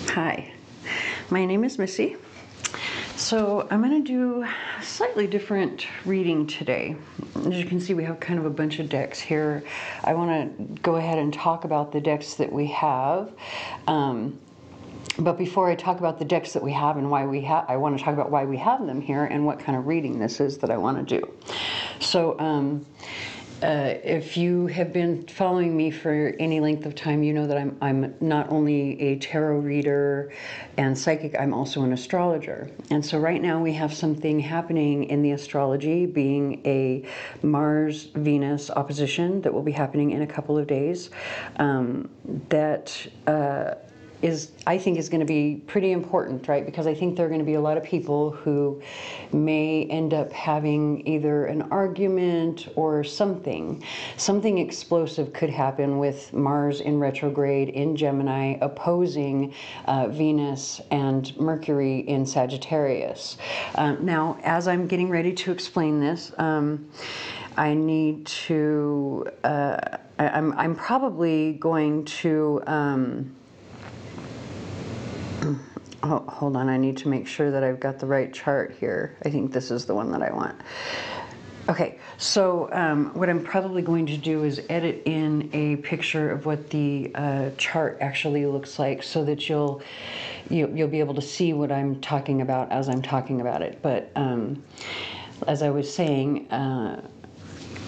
Hi, my name is Missy. So I'm going to do a slightly different reading today. As you can see, we have kind of a bunch of decks here. I want to go ahead and talk about the decks that we have. But before I talk about the decks that we have and why we have, I want to talk about why we have them here and what kind of reading this is that I want to do. So if you have been following me for any length of time, you know that I'm not only a tarot reader and psychic, I'm also an astrologer. And so right now we have something happening in the astrology, being a Mars-Venus opposition that will be happening in a couple of days, I think is going to be pretty important, right? Because I think there are going to be a lot of people who may end up having either an argument or something explosive could happen with Mars in retrograde in Gemini opposing Venus and Mercury in Sagittarius. Now, as I'm getting ready to explain this, I need to, I'm probably going to, oh, hold on, I need to make sure that I've got the right chart here. I think this is the one that I want. Okay, so what I'm probably going to do is edit in a picture of what the chart actually looks like so that you'll be able to see what I'm talking about as I'm talking about it. But as I was saying,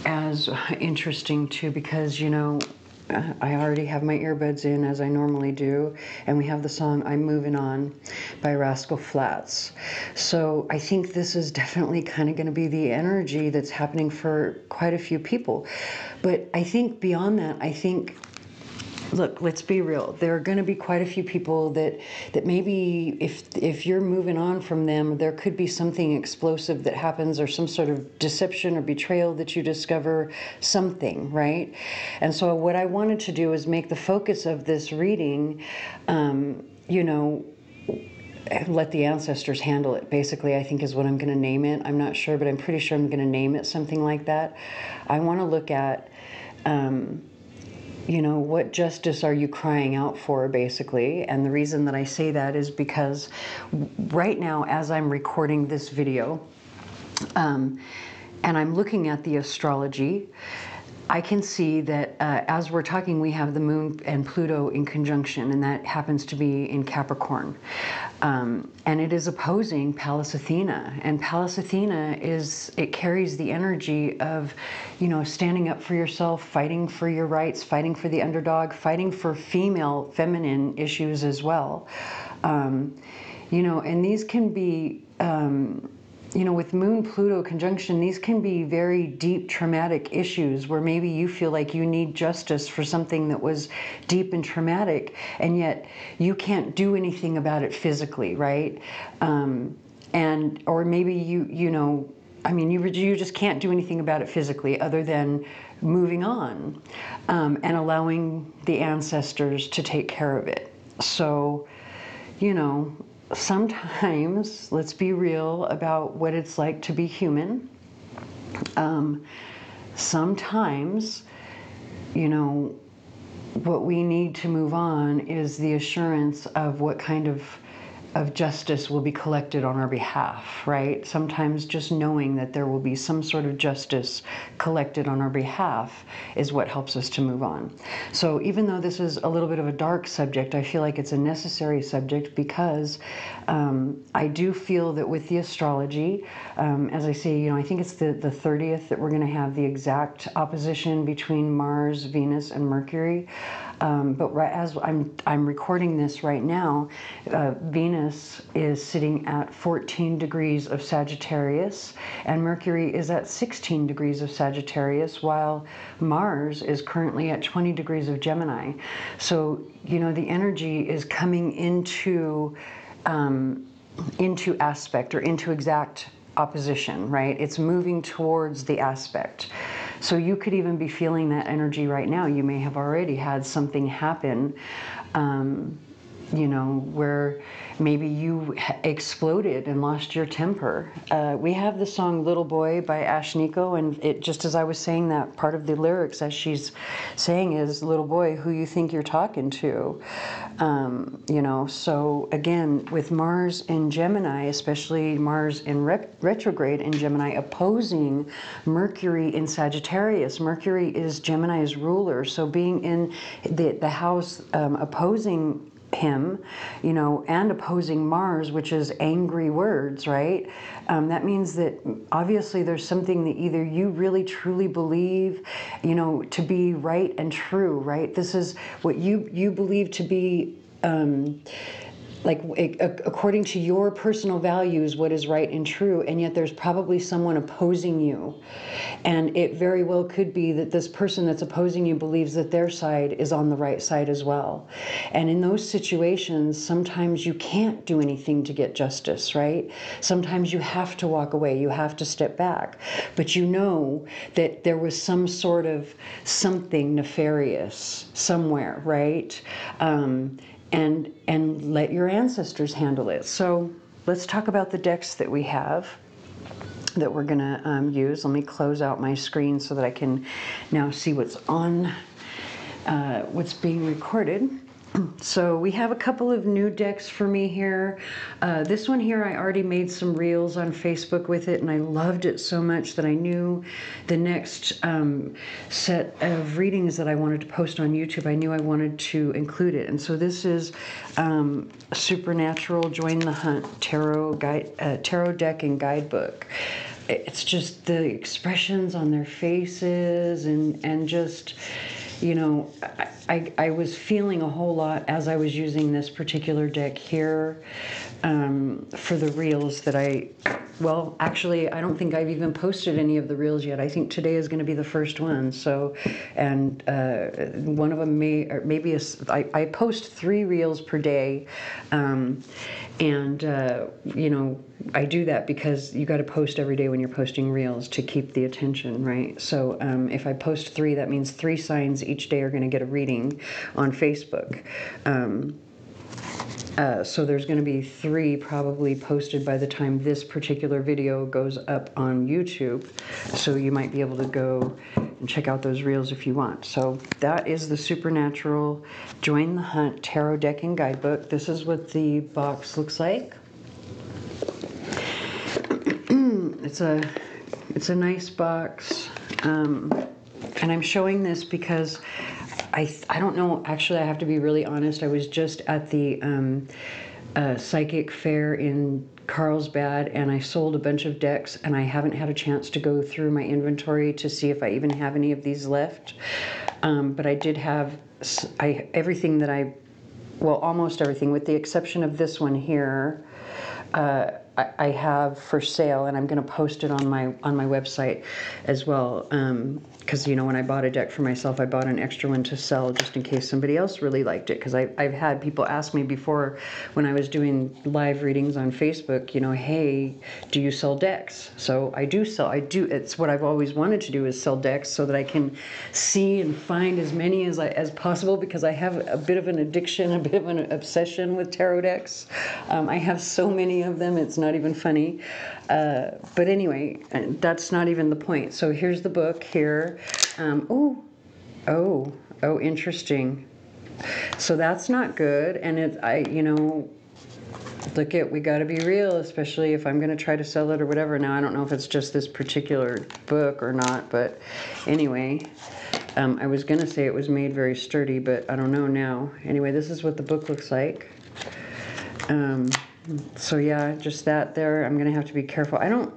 as interesting too, because, you know, I already have my earbuds in as I normally do, and we have the song I'm Moving On by Rascal Flatts. So I think this is definitely kind of going to be the energy that's happening for quite a few people. But I think beyond that, look, let's be real. There are going to be quite a few people that maybe if you're moving on from them, there could be something explosive that happens or some sort of deception or betrayal that you discover, something, right? And so what I wanted to do is make the focus of this reading, you know, let the ancestors handle it, basically, I think is what I'm going to name it. I'm not sure, but I'm pretty sure I'm going to name it something like that. I want to look at, you know, what justice are you crying out for, basically? And the reason that I say that is because right now, as I'm recording this video, and I'm looking at the astrology, I can see that as we're talking, we have the Moon and Pluto in conjunction, and that happens to be in Capricorn. And it is opposing Pallas Athena. And Pallas Athena it carries the energy of, you know, standing up for yourself, fighting for your rights, fighting for the underdog, fighting for feminine issues as well. You know, and these can be, you know, with Moon-Pluto conjunction, these can be very deep traumatic issues where maybe you feel like you need justice for something that was deep and traumatic, and yet you can't do anything about it physically, right? Or maybe you know, I mean, you just can't do anything about it physically other than moving on, and allowing the ancestors to take care of it. So, you know, sometimes, let's be real about what it's like to be human. Sometimes, you know, what we need to move on is the assurance of what kind of justice will be collected on our behalf, right? Sometimes just knowing that there will be some sort of justice collected on our behalf is what helps us to move on. So even though this is a little bit of a dark subject, I feel like it's a necessary subject because I do feel that with the astrology, as I say, you know, I think it's the 30th that we're going to have the exact opposition between Mars, Venus, and Mercury. But right as I'm recording this right now, Venus is sitting at 14 degrees of Sagittarius, and Mercury is at 16 degrees of Sagittarius, while Mars is currently at 20 degrees of Gemini. So, you know, the energy is coming into aspect or into exact opposition, right? It's moving towards the aspect. So you could even be feeling that energy right now. You may have already had something happen you know, where maybe you exploded and lost your temper. We have the song Little Boy by Ashnikko, and it, just as I was saying that, part of the lyrics as she's saying is, little boy, who you think you're talking to? You know, so again, with Mars in Gemini, especially Mars in retrograde in Gemini, opposing Mercury in Sagittarius. Mercury is Gemini's ruler, so being in the house opposing him, you know, and opposing Mars, which is angry words, right? That means that obviously there's something that either you really truly believe, you know, to be right and true, right? This is what you believe to be, like according to your personal values, what is right and true, and yet there's probably someone opposing you. And it very well could be that this person that's opposing you believes that their side is on the right side as well. And in those situations, sometimes you can't do anything to get justice, right? Sometimes you have to walk away, you have to step back. But you know that there was some sort of something nefarious somewhere, right? And let your ancestors handle it. So let's talk about the decks that we have that we're going to use. Let me close out my screen so that I can now see what's on, what's being recorded. So we have a couple of new decks for me here. This one here, I already made some reels on Facebook with it, and I loved it so much that I knew the next set of readings that I wanted to post on YouTube, I knew I wanted to include it. And so this is Supernatural Join the Hunt Tarot deck and guidebook. It's just the expressions on their faces and just, you know, I was feeling a whole lot as I was using this particular deck here for the reels that well, actually, I don't think I've even posted any of the reels yet. I think today is going to be the first one. So, and one of them I post 3 reels per day. You know, I do that because you got to post every day when you're posting reels to keep the attention, right? So if I post 3, that means 3 signs each day are going to get a reading on Facebook. So there's going to be 3 probably posted by the time this particular video goes up on YouTube. So you might be able to go and check out those reels if you want. So that is the Supernatural Join the Hunt Tarot Deck and Guidebook. This is what the box looks like. It's a nice box. And I'm showing this because I don't know, actually I have to be really honest, I was just at the psychic fair in Carlsbad and I sold a bunch of decks and I haven't had a chance to go through my inventory to see if I even have any of these left. But I did have everything that well, almost everything with the exception of this one here, I have for sale, and I'm going to post it on my website as well. Because, you know, when I bought a deck for myself, I bought an extra one to sell just in case somebody else really liked it. Because I've had people ask me before when I was doing live readings on Facebook, you know, hey, do you sell decks? So I do sell. It's what I've always wanted to do, is sell decks so that I can see and find as many as possible, because I have a bit of an addiction, a bit of an obsession with tarot decks. I have so many of them, it's not even funny. But anyway, that's not even the point. So here's the book here. Oh, interesting. So that's not good. And you know, we got to be real, especially if I'm going to try to sell it or whatever. Now, I don't know if it's just this particular book or not, but anyway, I was going to say it was made very sturdy, but I don't know now. Anyway, this is what the book looks like. So yeah, just that there. I'm gonna have to be careful. I don't,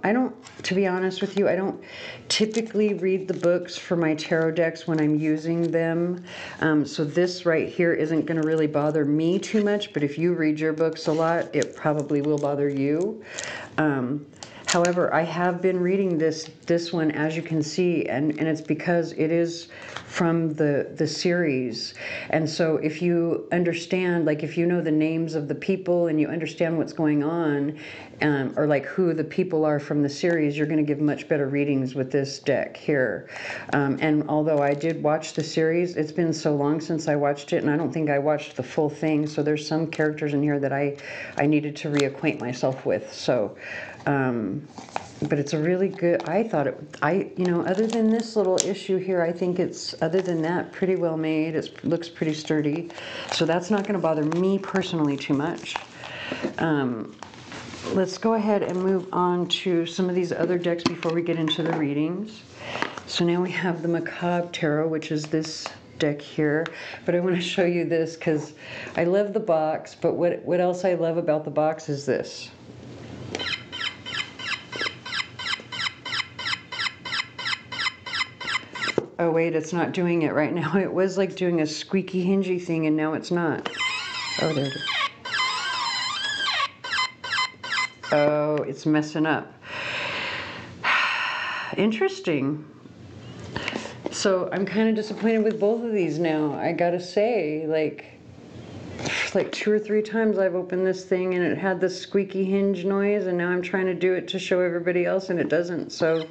to be honest with you, I don't typically read the books for my tarot decks when I'm using them. So this right here isn't gonna really bother me too much, but if you read your books a lot, it probably will bother you. However, I have been reading this one, as you can see, and it's because it is from the series. And so if you understand, like if you know the names of the people and you understand what's going on, or like who the people are from the series, you're going to give much better readings with this deck here. And although I did watch the series, it's been so long since I watched it, and I don't think I watched the full thing, so there's some characters in here that I needed to reacquaint myself with. So but it's a really good, I thought it, you know, other than this little issue here, I think it's, other than that, pretty well made. It looks pretty sturdy. So that's not going to bother me personally too much. Let's go ahead and move on to some of these other decks before we get into the readings. So now we have the Macabre Tarot, which is this deck here, but I want to show you this because I love the box, but what else I love about the box is this. Oh wait, it's not doing it right now. It was like doing a squeaky hingy thing, and now it's not. Oh, there it is. Oh, it's messing up. Interesting. So I'm kind of disappointed with both of these now. I gotta say, like 2 or 3 times I've opened this thing and it had this squeaky hinge noise, and now I'm trying to do it to show everybody else and it doesn't. So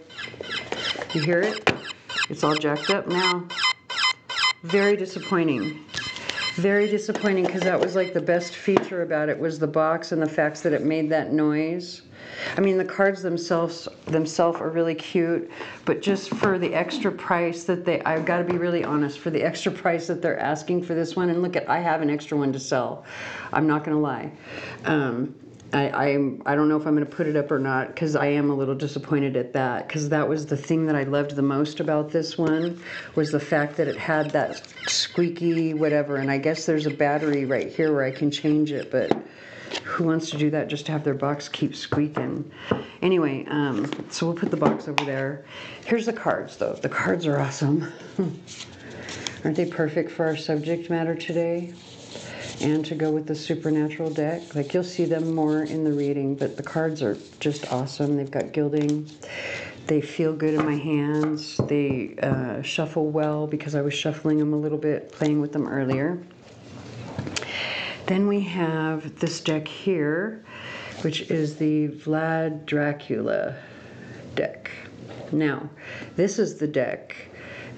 you hear it? It's all jacked up now. Very disappointing. Very disappointing, because that was like the best feature about it, was the box and the fact that it made that noise. I mean, the cards themselves are really cute, but just for the extra price that I've got to be really honest, for the extra price that they're asking for this one, and look, I have an extra one to sell. I'm not going to lie. I don't know if I'm going to put it up or not, because I am a little disappointed at that, because that was the thing that I loved the most about this one, was the fact that it had that squeaky whatever, and I guess there's a battery right here where I can change it, but who wants to do that just to have their box keep squeaking? Anyway, so we'll put the box over there. Here's the cards, though. The cards are awesome. Aren't they perfect for our subject matter today? And to go with the supernatural deck. Like, you'll see them more in the reading, but the cards are just awesome. They've got gilding. They feel good in my hands. They shuffle well, because I was shuffling them a little bit, playing with them earlier. Then we have this deck here, which is the Vlad Dracula deck. Now, this is the deck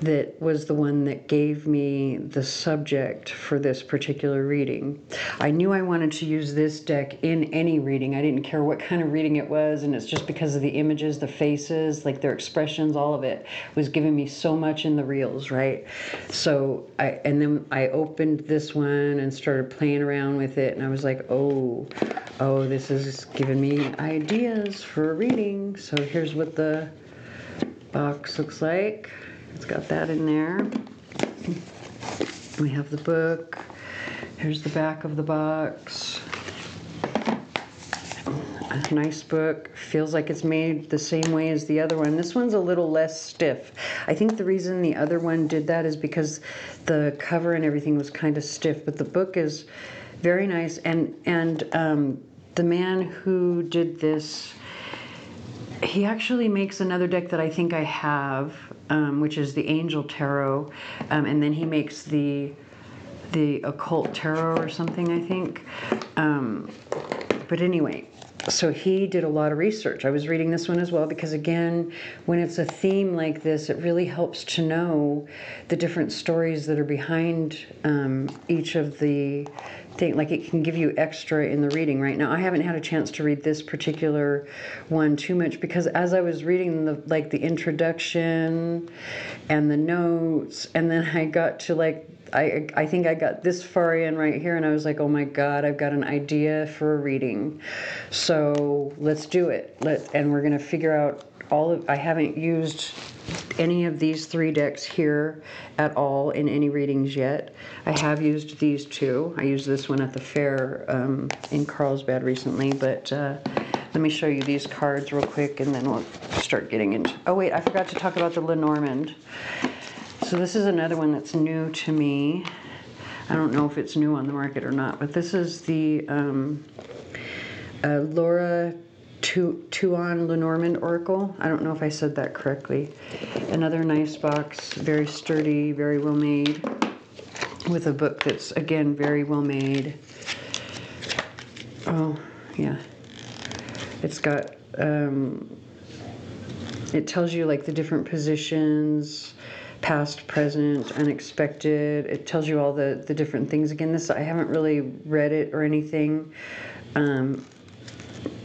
that was the one that gave me the subject for this particular reading. I knew I wanted to use this deck in any reading. I didn't care what kind of reading it was, and it's just because of the images, the faces, like their expressions, all of it was giving me so much in the reels, right? So then I opened this one and started playing around with it, and I was like, oh, this is giving me ideas for a reading. So here's what the box looks like. It's got that in there. We have the book. Here's the back of the box. A nice book. Feels like it's made the same way as the other one. This one's a little less stiff. I think the reason the other one did that is because the cover and everything was kind of stiff, but the book is very nice. And the man who did this, he actually makes another deck that I think I have, which is the Angel Tarot, and then he makes the Occult Tarot or something, I think. But anyway, so he did a lot of research. I was reading this one as well, because again, when it's a theme like this, it really helps to know the different stories that are behind each of the things. Like, it can give you extra in the reading. Right now, I haven't had a chance to read this particular one too much, because as I was reading the introduction and the notes, and then I got to I think I got this far in right here, and I was like, oh my God, I've got an idea for a reading. So let's do it. And we're going to figure out I haven't used any of these 3 decks here at all in any readings yet. I have used these 2. I used this one at the fair in Carlsbad recently, but let me show you these cards real quick, and then we'll start getting into... Oh wait, I forgot to talk about the Lenormand. So this is another one that's new to me. I don't know if it's new on the market or not, but this is the Laura Tuan Lenormand Oracle. I don't know if I said that correctly. Another nice box, very sturdy, very well made, with a book that's, again, very well made. Oh, yeah. It's got, it tells you like the different positions, past, present, unexpected. It tells you all the different things. Again, this, I haven't really read it or anything.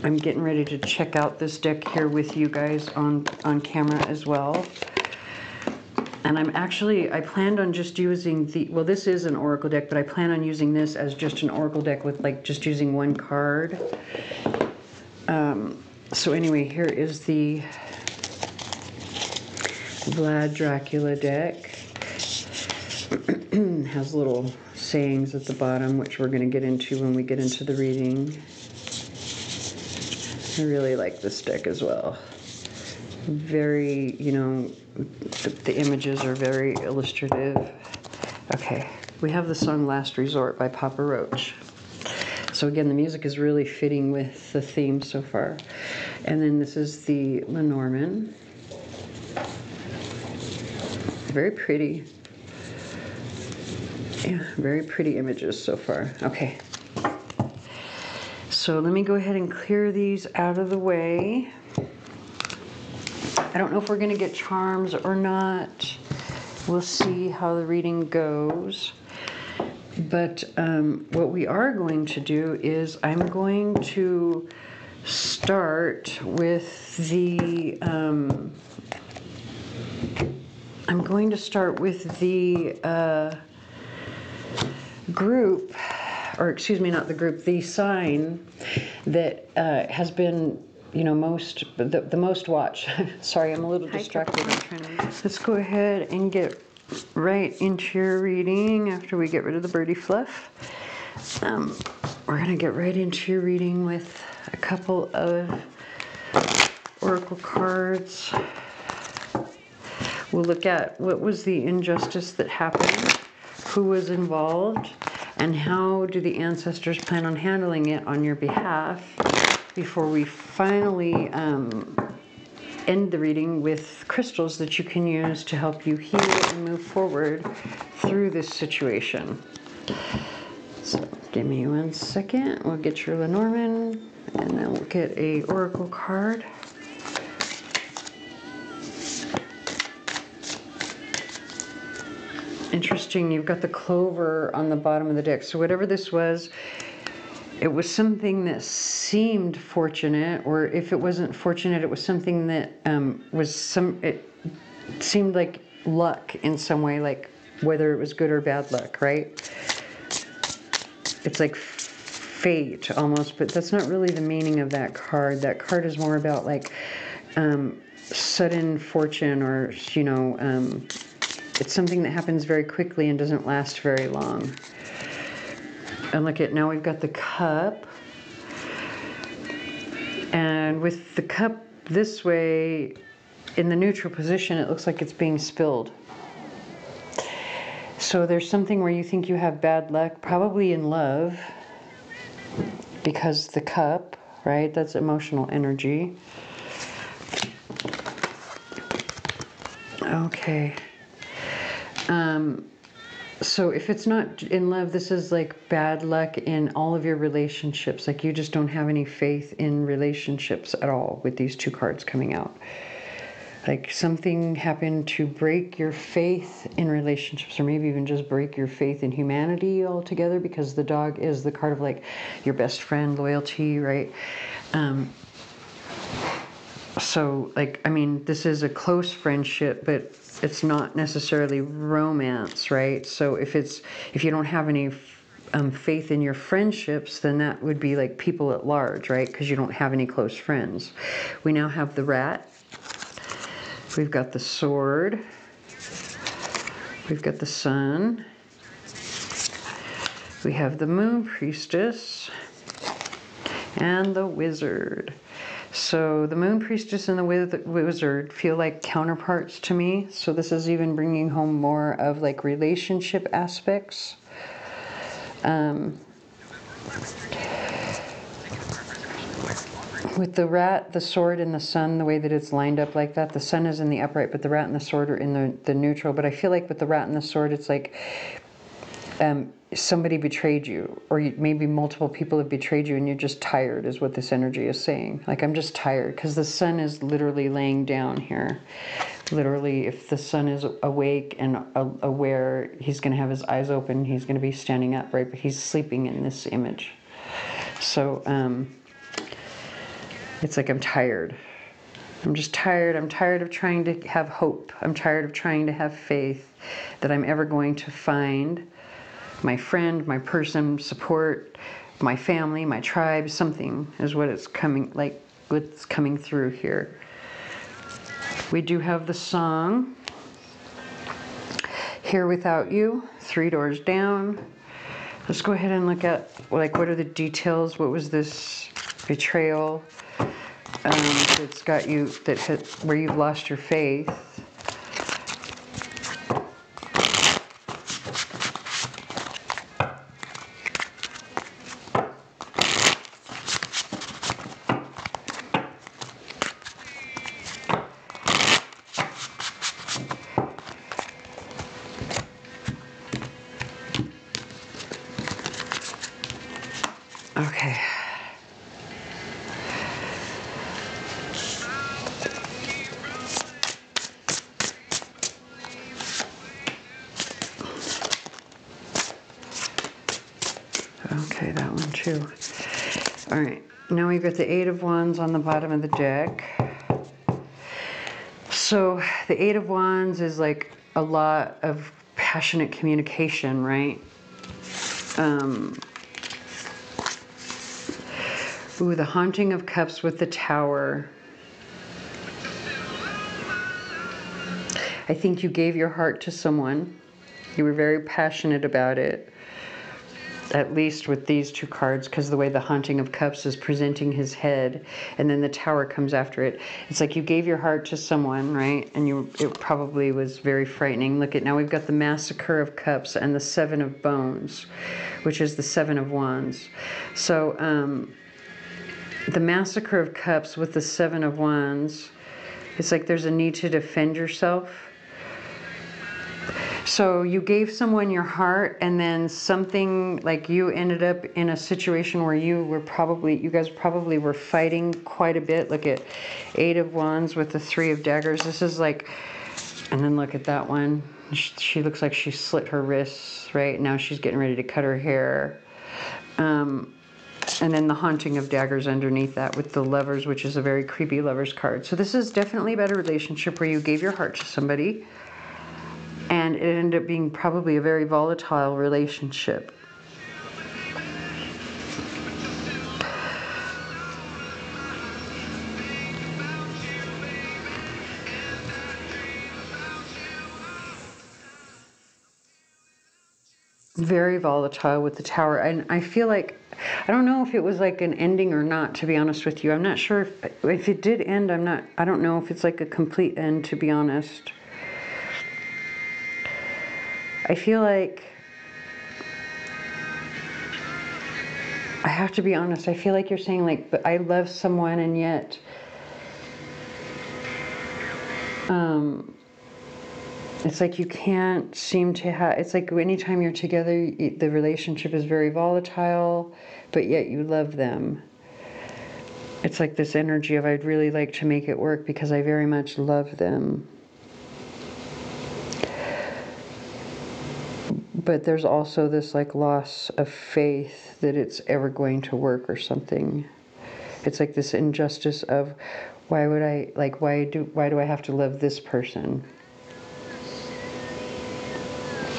I'm getting ready to check out this deck here with you guys on camera as well. And I planned on just using well, this is an oracle deck, but I plan on using this as just an oracle deck with like just using one card. So anyway, here is the Vlad Dracula deck. Has little sayings at the bottom, which we're going to get into when we get into the reading. I really like this deck as well. Very, you know, the images are very illustrative. Okay, we have the song Last Resort by Papa Roach. So again, the music is really fitting with the theme so far. And then this is the Lenormand. Very pretty. Yeah, very pretty images so far. Okay. So let me go ahead and clear these out of the way. I don't know if we're going to get charms or not. We'll see how the reading goes. But what we are going to do is I'm going to start with the group, or excuse me, not the group, the sign that has been, you know, the most watched. Sorry, I'm a little distracted. Let's go ahead and get right into your reading after we get rid of the birdie fluff. We're going to get right into your reading with a couple of oracle cards. We'll look at what was the injustice that happened, who was involved, and how do the ancestors plan on handling it on your behalf before we finally end the reading with crystals that you can use to help you heal and move forward through this situation. So give me 1 second. We'll get your Lenormand, and then we'll get a oracle card. Interesting, you've got the clover on the bottom of the deck. So whatever this was, it was something that seemed fortunate, or if it wasn't fortunate, it was something that it seemed like luck in some way, like whether it was good or bad luck, right? It's like fate almost, but that's not really the meaning of that card. That card is more about like sudden fortune, or, you know, it's something that happens very quickly and doesn't last very long. And look at, now we've got the cup. And with the cup this way, in the neutral position, it looks like it's being spilled. So there's something where you think you have bad luck, probably in love, because the cup, right? That's emotional energy. Okay. So if it's not in love, this is like bad luck in all of your relationships. Like you just don't have any faith in relationships at all with these two cards coming out. Like something happened to break your faith in relationships, or maybe even just break your faith in humanity altogether, because the dog is the card of like your best friend, loyalty, right? So like, I mean, this is a close friendship, but it's not necessarily romance, right? So if you don't have any faith in your friendships, then that would be like people at large, right? Because you don't have any close friends. We now have the rat. We've got the sword. We've got the sun. We have the moon priestess and the wizard. So the moon priestess and the wizard feel like counterparts to me. So this is even bringing home more of like relationship aspects. with the rat, the sword, and the sun, the way that it's lined up like that, the sun is in the upright, but the rat and the sword are in the neutral. But I feel like with the rat and the sword, it's like somebody betrayed you, or maybe multiple people have betrayed you, and you're just tired, is what this energy is saying. Like, I'm just tired, because the sun is literally laying down here. Literally, if the sun is awake and aware, he's going to have his eyes open, he's going to be standing up, right? But he's sleeping in this image. So, it's like, I'm tired. I'm just tired. I'm tired of trying to have hope. I'm tired of trying to have faith that I'm ever going to find my friend, my person, support, my family, my tribe, something is what it's coming, like what's coming through here. We do have the song, Here Without You, 3 doors down. Let's go ahead and look at, like, what are the details? What was this betrayal that's got you, where you've lost your faith? Okay. Okay, that one too. All right, now we've got the 8 of Wands on the bottom of the deck. So the 8 of Wands is like a lot of passionate communication, right? Ooh, the Haunting of Cups with the Tower. I think you gave your heart to someone. You were very passionate about it. At least with these 2 cards, because the way the Haunting of Cups is presenting his head, and then the Tower comes after it. It's like you gave your heart to someone, right? And it probably was very frightening. Look at, now we've got the Massacre of Cups and the 7 of Bones, which is the 7 of Wands. So, the Massacre of Cups with the 7 of Wands, it's like there's a need to defend yourself. So you gave someone your heart, and then something, like, you ended up in a situation where you guys probably were fighting quite a bit. Look at 8 of Wands with the 3 of Daggers. This is like, and then look at that one. She looks like she slit her wrists, right? Now she's getting ready to cut her hair. And then the Haunting of Daggers underneath that with the Lovers, which is a very creepy Lovers card. So this is definitely about a relationship where you gave your heart to somebody, and it ended up being probably a very volatile relationship. Very volatile with the Tower. And I feel like, I don't know if it was like an ending or not, to be honest with you. I'm not sure if it did end. I don't know if it's like a complete end, to be honest. I feel like, I have to be honest, I feel like you're saying, like, but I love someone, and yet it's like you can't seem to have, it's like anytime you're together, the relationship is very volatile, but yet you love them. It's like this energy of, I'd really like to make it work because I very much love them. But there's also this like loss of faith that it's ever going to work or something. It's like this injustice of, why would I, like, why do I have to love this person?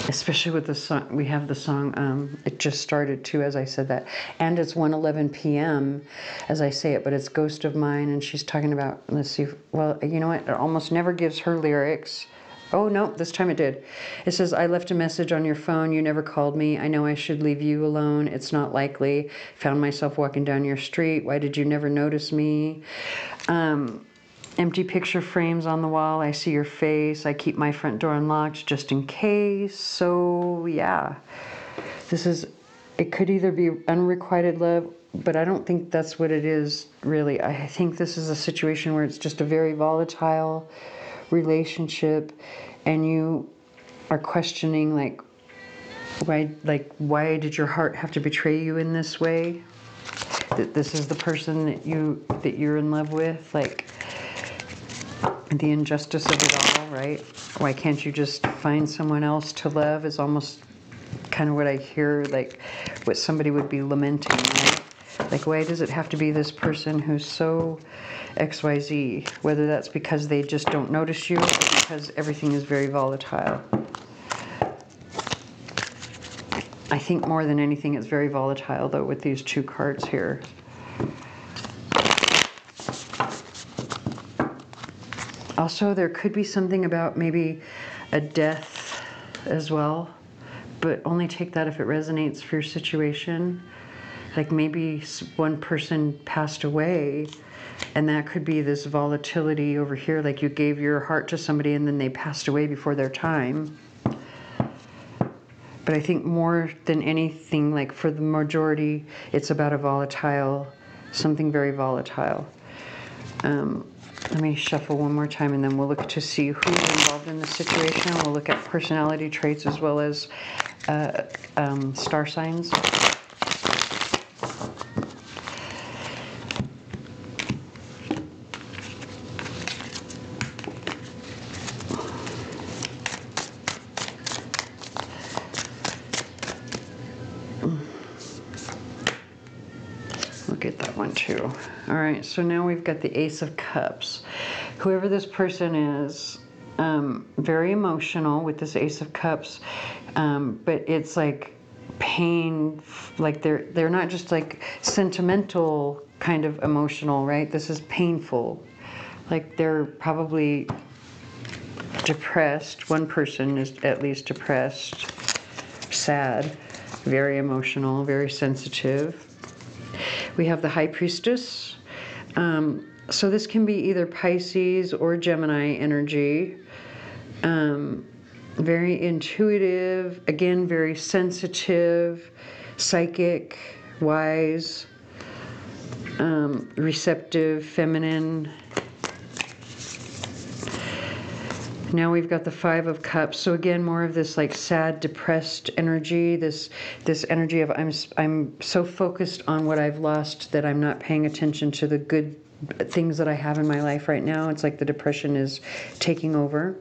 Especially with the song, we have the song, It Just Started too, as I said that. And it's 1:11 p.m. as I say it, but it's Ghost of Mine, and she's talking about, let's see, well, you know what, it almost never gives her lyrics. Oh, no, this time it did. It says, I left a message on your phone. You never called me. I know I should leave you alone. It's not likely. Found myself walking down your street. Why did you never notice me? Empty picture frames on the wall. I see your face. I keep my front door unlocked just in case. So, yeah. This is, it could either be unrequited love but I don't think that's what it is, really. I think this is a situation where it's just a very volatile relationship, and you are questioning, like, why did your heart have to betray you in this way? That this is the person that you're in love with, like the injustice of it all, right? Why can't you just find someone else to love is almost kind of what I hear, like what somebody would be lamenting, right? Like, why does it have to be this person who's so XYZ? Whether that's because they just don't notice you or because everything is very volatile. I think more than anything it's very volatile, though, with these two cards here. Also, there could be something about maybe a death as well, but only take that if it resonates for your situation. Like maybe one person passed away, and that could be this volatility over here, like you gave your heart to somebody and then they passed away before their time. But I think more than anything, like for the majority, it's about a volatile, something very volatile. Let me shuffle one more time, and then we'll look to see who's involved in the situation. We'll look at personality traits as well as star signs. Get that one too. All right, so now we've got the Ace of Cups. Whoever this person is, very emotional with this Ace of Cups, but it's like pain, like they're not just like sentimental kind of emotional, right? This is painful. Like they're probably depressed. One person is at least depressed, sad, very emotional, very sensitive. We have the High Priestess. So this can be either Pisces or Gemini energy. Very intuitive, again, very sensitive, psychic, wise, receptive, feminine. Now we've got the Five of Cups. So again, more of this like sad, depressed energy. This energy of I'm so focused on what I've lost that I'm not paying attention to the good things that I have in my life right now. It's like the depression is taking over.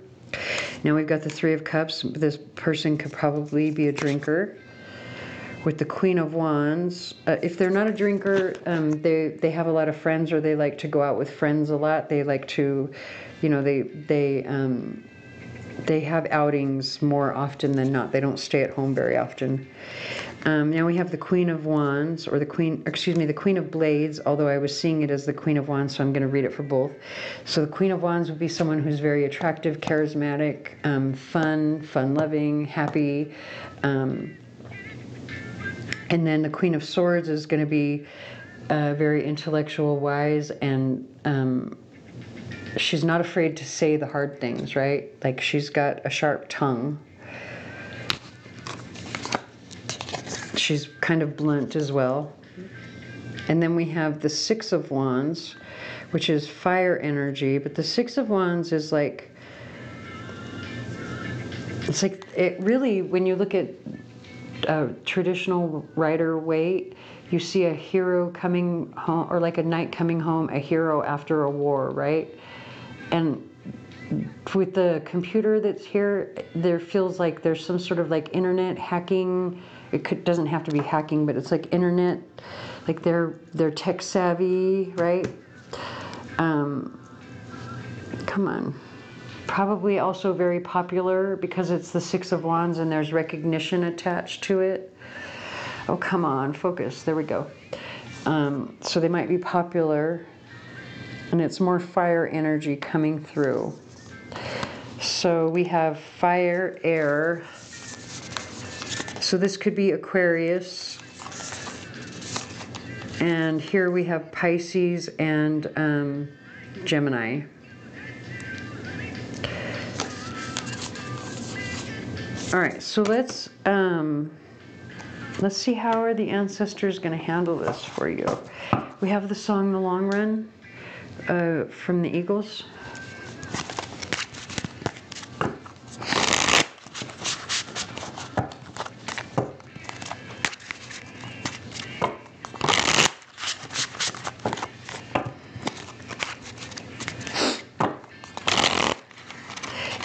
Now we've got the Three of Cups. This person could probably be a drinker. With the Queen of Wands, if they're not a drinker, they have a lot of friends, or they like to go out with friends a lot. They like to, you know, they have outings more often than not. They don't stay at home very often. Now we have the Queen of Wands, or the Queen of Blades, although I was seeing it as the Queen of Wands, so I'm going to read it for both. So the Queen of Wands would be someone who's very attractive, charismatic, fun-loving, happy. And then the Queen of Swords is going to be very intellectual, wise, and she's not afraid to say the hard things, right? Like she's got a sharp tongue. She's kind of blunt as well. And then we have the Six of Wands, which is fire energy. But the Six of Wands is like, it's like, it really, when you look at traditional Rider-Waite, you see a hero coming home, or like a knight coming home, a hero after a war, right? And with the computer that's here, there feels like there's some sort of like internet hacking. Doesn't have to be hacking, but it's like internet, like they're tech savvy, right? Come on. Probably also very popular because it's the Six of Wands and there's recognition attached to it. Oh, come on, focus. There we go. So they might be popular, and it's more fire energy coming through. So we have fire, air. So this could be Aquarius. And here we have Pisces and Gemini. All right, so let's Let's see how are the ancestors going to handle this for you. We have the song The Long Run from the Eagles.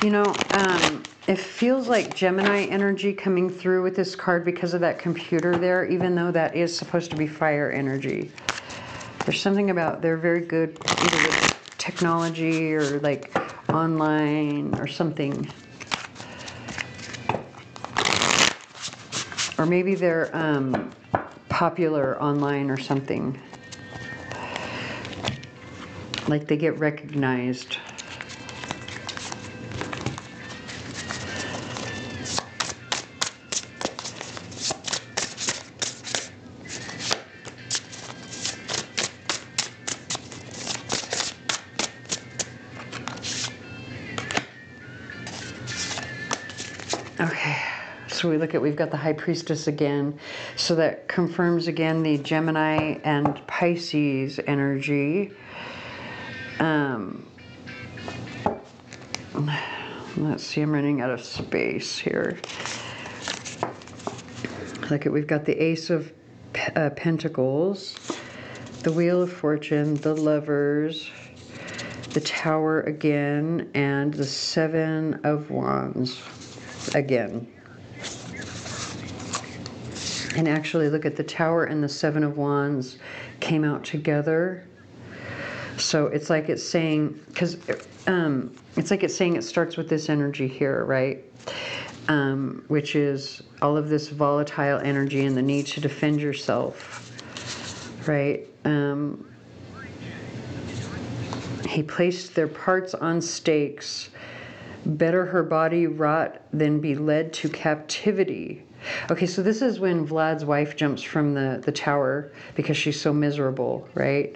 You know, it feels like Gemini energy coming through with this card because of that computer there, even though that is supposed to be fire energy. There's something about they're very good either with technology or like online or something. Or maybe they're popular online or something. Like they get recognized. Okay, so we've got the High Priestess again. So that confirms again the Gemini and Pisces energy. Let's see, I'm running out of space here. Look at, we've got the Ace of Pentacles, the Wheel of Fortune, the Lovers, the Tower again, and the Seven of Wands again. And actually, look at the Tower and the Seven of Wands came out together. So it's like it's saying, because it's like it's saying it starts with this energy here, right? Which is all of this volatile energy and the need to defend yourself, right? He placed their parts on stakes. Better her body rot than be led to captivity. Okay, so this is when Vlad's wife jumps from the tower because she's so miserable, right?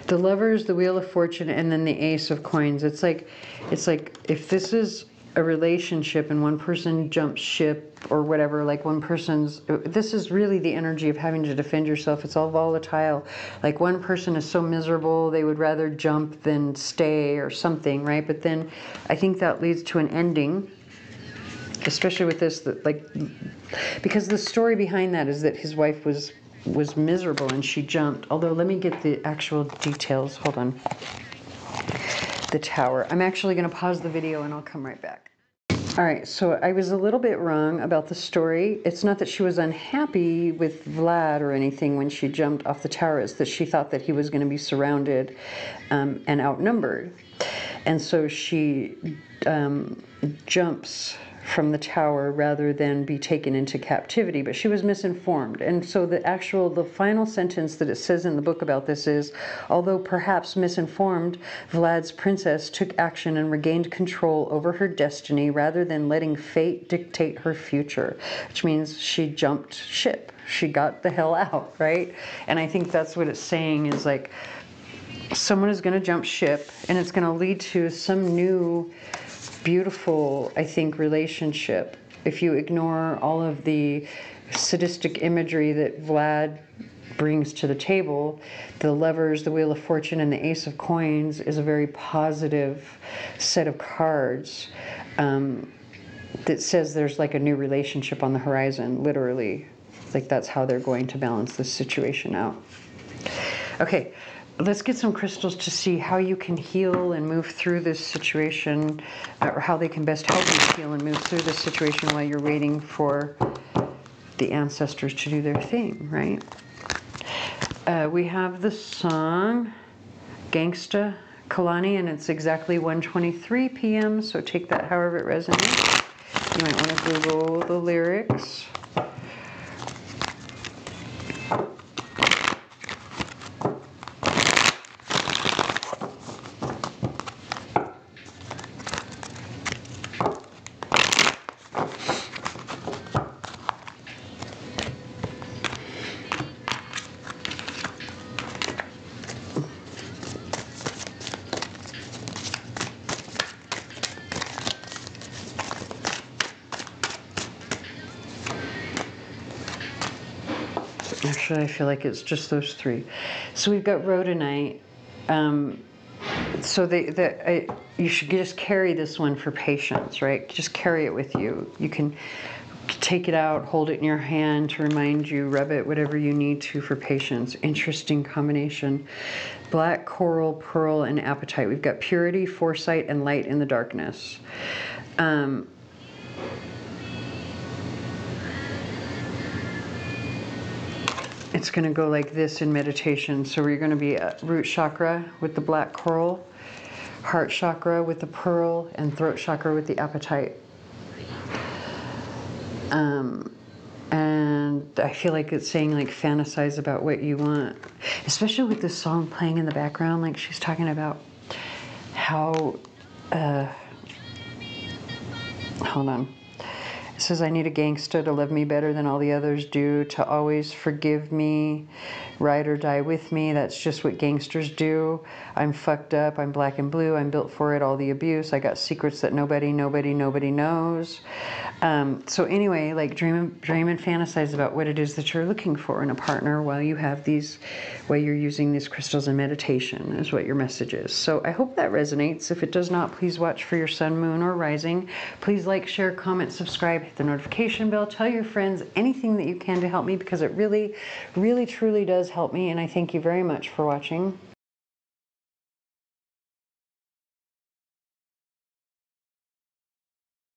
The Lovers, the Wheel of Fortune, and then the Ace of Coins. It's like if this is a relationship and one person jumps ship or whatever, like one person's, this is really the energy of having to defend yourself. It's all volatile. Like one person is so miserable, they would rather jump than stay or something, right? But then I think that leads to an ending, especially with this, that like, because the story behind that is that his wife was miserable and she jumped. Although, let me get the actual details. Hold on. The Tower. I'm actually going to pause the video and I'll come right back. All right, so I was a little bit wrong about the story. It's not that she was unhappy with Vlad or anything when she jumped off the tower. It's that she thought that he was going to be surrounded and outnumbered. And so she jumps from the tower rather than be taken into captivity, but she was misinformed. And so the final sentence that it says in the book about this is, although perhaps misinformed, Vlad's princess took action and regained control over her destiny rather than letting fate dictate her future, which means she jumped ship. She got the hell out, right? And I think that's what it's saying is like, someone is going to jump ship and it's going to lead to some new beautiful, I think, relationship. If you ignore all of the sadistic imagery that Vlad brings to the table, the Lovers, the Wheel of Fortune, and the Ace of Coins is a very positive set of cards that says there's like a new relationship on the horizon, literally. Like that's how they're going to balance this situation out. Okay. Let's get some crystals to see how you can heal and move through this situation, or how they can best help you heal and move through this situation while you're waiting for the ancestors to do their thing, right? We have the song Gangsta Kalani, and it's exactly 1:23 p.m., so take that however it resonates. You might want to Google the lyrics. Actually, I feel like it's just those three. So we've got rhodonite. So you should just carry this one for patience, right? Just carry it with you. You can take it out, hold it in your hand to remind you, rub it, whatever you need to for patience. Interesting combination. Black coral, pearl, and apatite. We've got purity, foresight, and light in the darkness. It's going to go like this in meditation. So we're going to be at root chakra with the black coral, heart chakra with the pearl, and throat chakra with the apatite. And I feel like it's saying like fantasize about what you want, especially with this song playing in the background. Like she's talking about how, hold on. It says, I need a gangster to love me better than all the others do, to always forgive me, ride or die with me. That's just what gangsters do. I'm fucked up. I'm black and blue. I'm built for it. All the abuse. I got secrets that nobody knows. So anyway, like dream and fantasize about what it is that you're looking for in a partner while you have these, while you're using these crystals in meditation is what your message is. So I hope that resonates. If it does not, please watch for your sun, moon, or rising. Please like, share, comment, subscribe, hit the notification bell, tell your friends anything that you can to help me, because it really, really, truly does help me. And I thank you very much for watching.